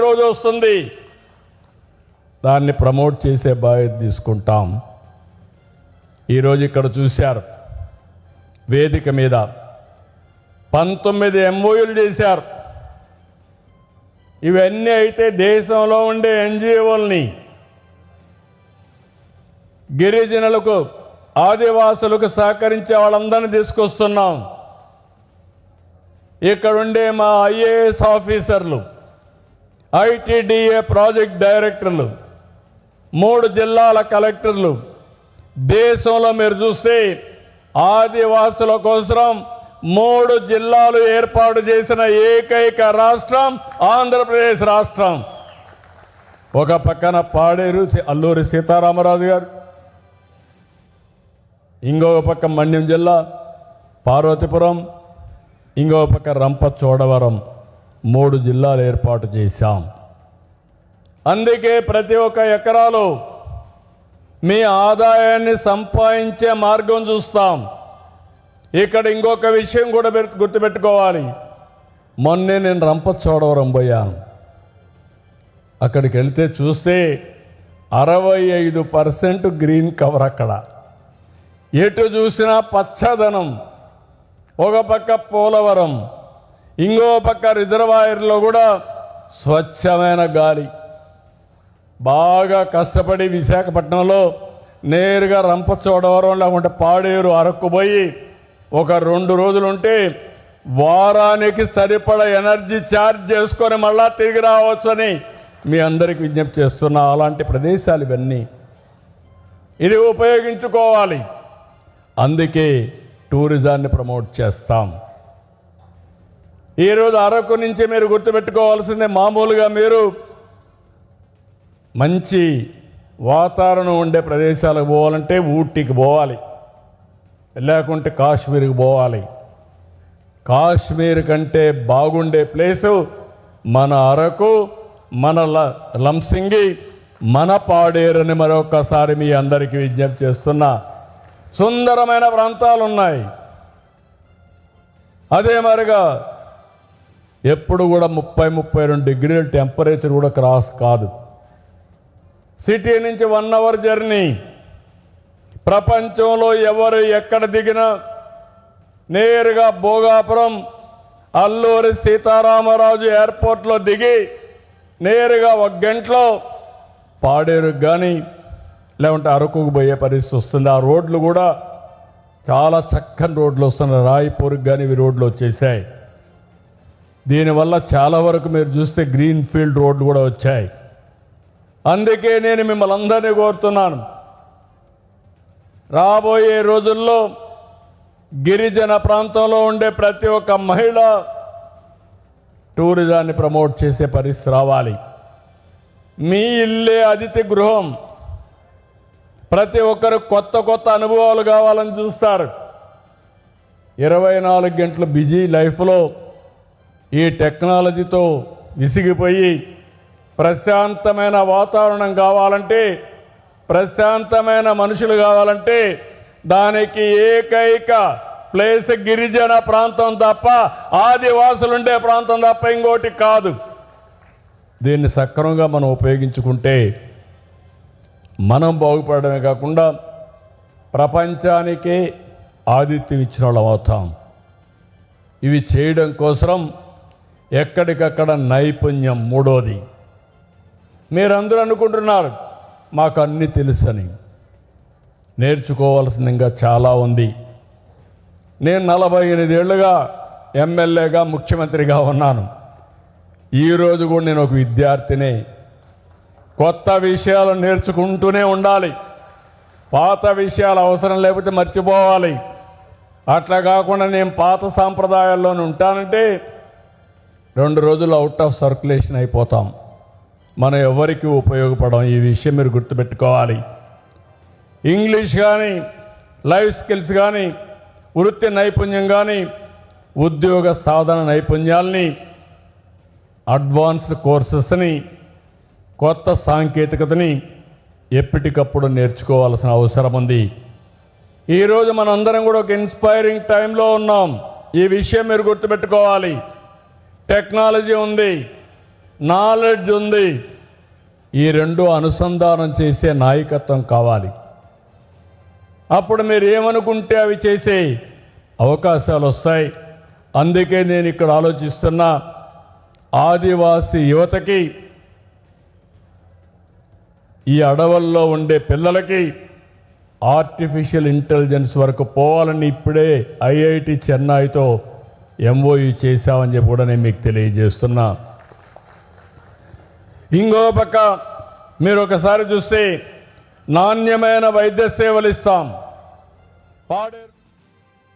రోజు వస్తుంది, దాన్ని ప్రమోట్ చేసే బాధ్యత తీసుకుంటాం. ఈరోజు ఇక్కడ చూశారు, వేదిక మీద 19 MOUలు చేశారు. ఇవన్నీ అయితే దేశంలో ఉండే NGOల్ని గిరిజనులకు, ఆదివాసులకు సహకరించే వాళ్ళందరినీ తీసుకొస్తున్నాం. ఇక్కడుండే మా IAS ఆఫీసర్లు, ITDA ప్రాజెక్ట్ డైరెక్టర్లు, 3 జిల్లాల కలెక్టర్లు, దేశంలో మీరు చూస్తే ఆదివాసుల కోసం 3 జిల్లాలు ఏర్పాటు చేసిన ఏకైక రాష్ట్రం ఆంధ్రప్రదేశ్ రాష్ట్రం. ఒక పక్కన పాడేరు అల్లూరి సీతారామరాజు గారు, ఇంకొక పక్క మన్యం జిల్లా పార్వతీపురం, ఇంకొక పక్క రంపచోడవరం, 3 జిల్లాలు ఏర్పాటు చేశాం. అందుకే ప్రతి ఒక్క ఎకరాలో మీ ఆదాయాన్ని సంపాదించే మార్గం చూస్తాం. ఇక్కడ ఇంకొక విషయం కూడా గుర్తుపెట్టుకోవాలి. మొన్నే నేను రంపచోడవరం పోయాను. అక్కడికి వెళ్తే చూస్తే 65% గ్రీన్ కవర్. అక్కడ ఎటు చూసినా పచ్చదనం. ఒక పక్క పోలవరం, ఇంకో పక్క రిజర్వాయర్లో కూడా స్వచ్ఛమైన గాలి. బాగా కష్టపడి విశాఖపట్నంలో నేరుగా రంపచోడవరం లేకుంటే పాడేరు, అరకు పోయి ఒక 2 రోజులుంటే వారానికి సరిపడ ఎనర్జీ ఛార్జ్ చేసుకొని మళ్ళా తిరిగి రావచ్చని మీ అందరికీ విజ్ఞప్తి చేస్తున్నా. అలాంటి ప్రదేశాలు ఇవన్నీ, ఇది ఉపయోగించుకోవాలి. అందుకే టూరిజాన్ని ప్రమోట్ చేస్తాం. ఈరోజు అరకు నుంచి మీరు గుర్తుపెట్టుకోవాల్సిందే, మామూలుగా మీరు మంచి వాతావరణం ఉండే ప్రదేశాలకు పోవాలంటే ఊటీకి పోవాలి, లేకుంటే కాశ్మీర్కి పోవాలి. కాశ్మీర్ కంటే బాగుండే ప్లేసు మన అరకు, మన లంసింగి, మన పాడేరుని మరొకసారి మీ అందరికీ విజ్ఞప్తి చేస్తున్నా. సుందరమైన ప్రాంతాలు ఉన్నాయి. అదే మరిగా ఎప్పుడు కూడా 30-32 డిగ్రీల టెంపరేచర్ కూడా క్రాస్ కాదు. సిటీ నుంచి 1 అవర్ జర్నీ. ప్రపంచంలో ఎవరు ఎక్కడ దిగినా నేరుగా భోగాపురం అల్లూరి సీతారామరాజు ఎయిర్పోర్ట్లో దిగి నేరుగా 1 గంటలో పాడేరుకు కానీ లేకుంటే అరకుకు పోయే పరిస్థితి వస్తుంది. ఆ రోడ్లు కూడా చాలా చక్కని రోడ్లు వస్తున్నాయి. రాయపూర్కి కానీ ఇవి రోడ్లు వచ్చేసాయి. దీనివల్ల చాలా వరకు మీరు చూస్తే గ్రీన్ ఫీల్డ్ రోడ్లు కూడా వచ్చాయి. అందుకే నేను మిమ్మల్ని అందరినీ కోరుతున్నాను, రాబోయే రోజుల్లో గిరిజన ప్రాంతంలో ఉండే ప్రతి ఒక్క మహిళ టూరిజాన్ని ప్రమోట్ చేసే పరిస్థితి రావాలి. మీ ఇల్లే అతిథి గృహం. ప్రతి ఒక్కరు కొత్త కొత్త అనుభవాలు కావాలని చూస్తారు. 24 గంటలు బిజీ లైఫ్లో ఈ టెక్నాలజీతో విసిగిపోయి ప్రశాంతమైన వాతావరణం కావాలంటే, ప్రశాంతమైన మనుషులు కావాలంటే దానికి ఏకైక ప్లేస్ గిరిజన ప్రాంతం తప్ప, ఆదివాసులుండే ప్రాంతం తప్ప ఇంకోటి కాదు. దీన్ని సక్రమంగా మనం ఉపయోగించుకుంటే మనం బాగుపడమే కాకుండా ప్రపంచానికే ఆతిథ్యం ఇచ్చిన వాళ్ళం అవుతాం. ఇవి చేయడం కోసం ఎక్కడికక్కడ నైపుణ్యం. మూడోది, మీరందరూ అనుకుంటున్నారు మాకు అన్నీ తెలుసని. నేర్చుకోవాల్సింది ఇంకా చాలా ఉంది. నేను 48 ఏళ్లుగా ఎమ్మెల్యేగా, ముఖ్యమంత్రిగా ఉన్నాను. ఈరోజు కూడా నేను ఒక విద్యార్థినే. కొత్త విషయాలు నేర్చుకుంటూనే ఉండాలి. పాత విషయాలు అవసరం లేకపోతే మర్చిపోవాలి. అట్లా కాకుండా నేను పాత సాంప్రదాయాల్లోనే ఉంటానంటే 2 రోజులు అవుట్ ఆఫ్ సర్క్యులేషన్ అయిపోతాం. మనం ఎవరికి ఉపయోగపడం. ఈ విషయం మీరు గుర్తుపెట్టుకోవాలి. ఇంగ్లీష్ కానీ, లైఫ్ స్కిల్స్ కానీ, వృత్తి నైపుణ్యం కానీ, ఉద్యోగ సాధన నైపుణ్యాలని, అడ్వాన్స్డ్ కోర్సెస్ని, కొత్త సాంకేతికతని ఎప్పటికప్పుడు నేర్చుకోవాల్సిన అవసరం ఉంది. ఈరోజు మనందరం కూడా ఒక ఇన్స్పైరింగ్ టైంలో ఉన్నాం. ఈ విషయం మీరు గుర్తుపెట్టుకోవాలి. టెక్నాలజీ ఉంది, నాలెడ్జ్ ఉంది. ఈ రెండు అనుసంధానం చేసే నాయకత్వం కావాలి. అప్పుడు మీరు ఏమనుకుంటే అవి చేసే అవకాశాలు వస్తాయి. అందుకే నేను ఇక్కడ ఆలోచిస్తున్నా, ఆదివాసీ యువతకి, ఈ అడవుల్లో ఉండే పిల్లలకి ఆర్టిఫిషియల్ ఇంటెలిజెన్స్ వరకు పోవాలని ఇప్పుడే ఐఐటి చెన్నైతో ఎంఓయూ చేశామని చెప్పి కూడా నేను మీకు తెలియజేస్తున్నా. ఇంకో పక్క మీరు ఒకసారి చూస్తే నాణ్యమైన వైద్య సేవలు ఇస్తాం. పాడేరు